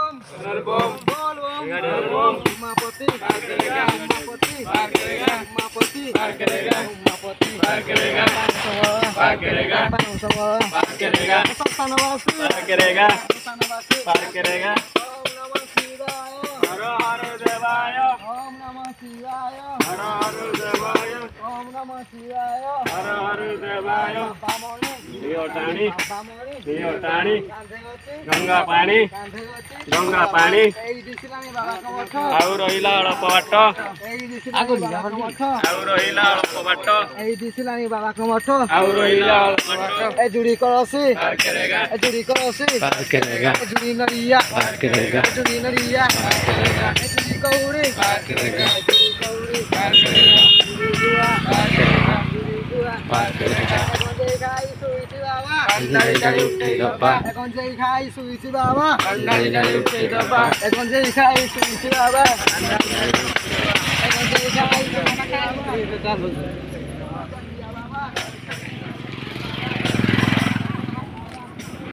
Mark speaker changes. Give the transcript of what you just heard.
Speaker 1: Bom. Umapati. Ganga पानी आउ रहिला अल्प बाट आउ रहिला अल्प बाट एई दिसिलानी बाबा को मठ आउ रहिला अल्प बाट ए जुड़ी कलसी पार करेगा जुड़ी नरिया पार करेगा जुड़ी नरिया पार करेगा जुड़ी कौड़ी पार करेगा जुड़ी कौड़ी पार करेगा पार करेगा पार करेगा अंधारी उठे बाबा এখন যেই খাই সুইছি বাবা अंधारी उठे बाबा এখন যেই খাই সুইছি বাবা अंधारी এখন যেই খাই